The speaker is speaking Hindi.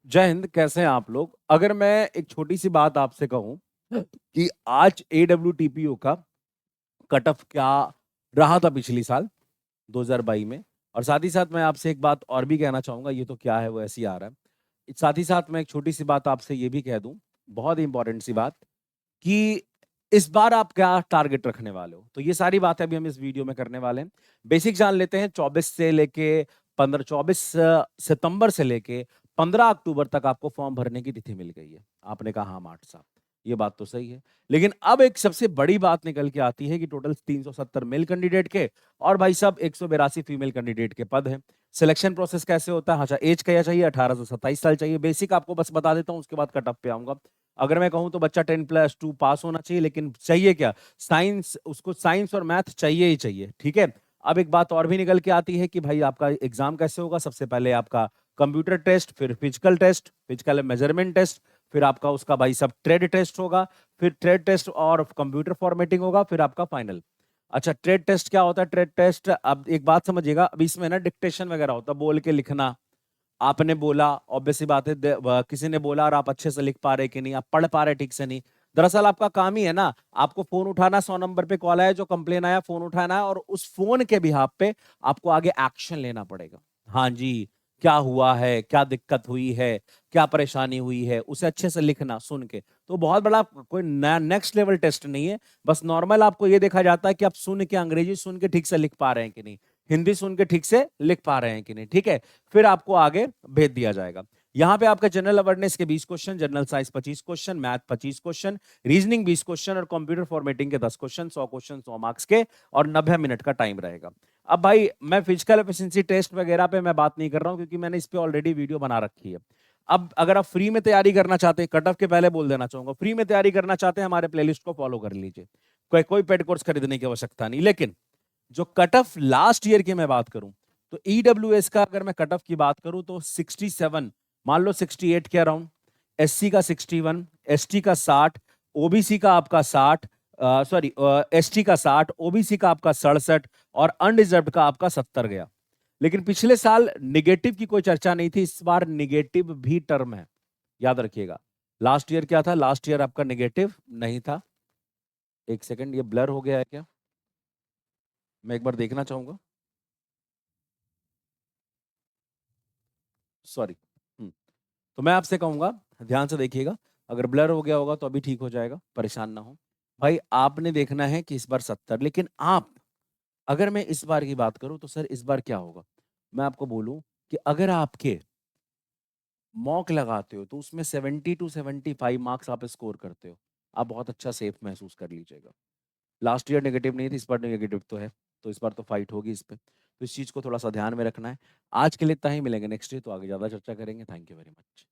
जय हिंद, कैसे हैं आप लोग? अगर मैं एक छोटी सी बात आपसे कहूं कि आज AWTPO का कट ऑफ क्या रहा था पिछली साल 2022 में, और साथ ही साथ मैं आपसे एक बात और भी कहना चाहूंगा, ये तो क्या है वो ऐसे ही आ रहा है। साथ ही साथ मैं एक छोटी सी बात आपसे ये भी कह दूं, बहुत इंपॉर्टेंट सी बात, कि इस बार आप क्या टारगेट रखने वाले हो। तो ये सारी बातें अभी हम इस वीडियो में करने वाले हैं। बेसिक जान लेते हैं। 24 सितंबर से लेके 15 अक्टूबर तक आपको फॉर्म भरने की तिथि मिल गई है। आपने कहा हाँ मार्ट साहब, ये बात तो सही है। लेकिन अब एक सबसे बड़ी बात निकल के आती है कि टोटल 370 मेल कैंडिडेट के और भाई साहब 182 फीमेल कैंडिडेट के पद हैं। सिलेक्शन प्रोसेस कैसे होता है? अच्छा, एज क्या चाहिए? 18 से 27 साल चाहिए। बेसिक आपको बस बता देता हूँ, उसके बाद कट ऑफ पे आऊंगा। अगर मैं कहूं तो बच्चा 10+2 पास होना चाहिए, लेकिन चाहिए क्या? साइंस, उसको साइंस और मैथ चाहिए ही चाहिए। ठीक है। अब एक बात और भी निकल के आती है कि भाई आपका एग्जाम कैसे होगा। सबसे पहले आपका कंप्यूटर टेस्ट, फिर physical test, physical measurement test, फिर आपका उसका भाई सब ट्रेड टेस्ट होगा, फिर ट्रेड टेस्ट और कंप्यूटर फॉर्मेटिंग होगा, फिर आपका फाइनल। अच्छा, ट्रेड टेस्ट क्या होता है? ट्रेड टेस्ट, अब एक बात समझिएगा, अब इसमें ना डिक्टेशन वगैरह होता है, बोल के लिखना। आपने बोला, ऑब्वियस सी बात है, किसी ने बोला और आप अच्छे से लिख पा रहे कि नहीं, आप पढ़ पा रहे ठीक से नहीं। दरअसल आपका काम ही है ना, आपको फोन उठाना, 100 नंबर पे कॉल आया, जो कंप्लेन आया फोन उठाना है, और उस फोन के बिहाफ पे आपको आगे एक्शन लेना पड़ेगा। हाँ जी, क्या हुआ है, क्या दिक्कत हुई है, क्या परेशानी हुई है, उसे अच्छे से लिखना सुन के। तो बहुत बड़ा कोई नेक्स्ट लेवल टेस्ट नहीं है। बस नॉर्मल आपको ये देखा जाता है कि आप सुन के, अंग्रेजी सुन के ठीक से लिख पा रहे हैं कि नहीं, हिंदी सुन के ठीक से लिख पा रहे हैं कि नहीं। ठीक है। फिर आपको आगे भेज दिया जाएगा। यहाँ पे आपका जनरल अवेयरनेस के 20 question, general science 25 question, math 25 question, reasoning 20 question और कंप्यूटर फॉर्मेटिंग के 10 क्वेश्चन, 100 क्वेश्चन 100 मार्क्स के, और 90 मिनट का टाइम रहेगा। अब भाई मैं फिजिकल एफिशिएंसी टेस्ट वगैरह पे मैं बात नहीं कर रहा हूँ, क्योंकि मैंने इस पे ऑलरेडी वीडियो बना रखी है। अब अगर आप फ्री में तैयारी करना चाहते हैं, कट ऑफ के पहले बोल देना चाहूंगा, फ्री में तैयारी करना चाहते हैं, हमारे प्लेलिस्ट को फॉलो कर लीजिए। कोई पेड कोर्स खरीदने की आवश्यकता नहीं। लेकिन जो कट ऑफ लास्ट ईयर की मैं बात करूं, तो ईडब्ल्यूएस का अगर मैं कट ऑफ की बात करूं तो 67, मान लो 68 के अराउंड, एससी का 61, एसटी का 60, ओबीसी का आपका 60, सॉरी एसटी का 60, ओबीसी का आपका 67, और अनरिजर्व्ड का आपका 70 गया। लेकिन पिछले साल निगेटिव की कोई चर्चा नहीं थी, इस बार निगेटिव भी टर्म है, याद रखिएगा। लास्ट ईयर क्या था? लास्ट ईयर आपका निगेटिव नहीं था। एक सेकंड, ये ब्लर हो गया है क्या? मैं एक बार देखना चाहूंगा, सॉरी। तो मैं आपसे कहूंगा, ध्यान से देखिएगा। अगर ब्लर हो गया होगा तो अभी ठीक हो जाएगा, परेशान ना हो। भाई आपने देखना है कि इस बार 70, लेकिन आप, अगर मैं इस बार की बात करूं तो सर इस बार क्या होगा, मैं आपको बोलूं कि अगर आपके मॉक लगाते हो तो उसमें 70 to 75 मार्क्स आप स्कोर करते हो, आप बहुत अच्छा सेफ महसूस कर लीजिएगा। लास्ट ईयर नेगेटिव नहीं थी, इस बार नेगेटिव तो है, तो इस बार तो फाइट होगी इस पे। तो इस चीज को थोड़ा सा ध्यान में रखना है। आज के लिए इतना ही, मिलेंगे नेक्स्ट डे तो आगे ज्यादा चर्चा करेंगे। Thank you very much.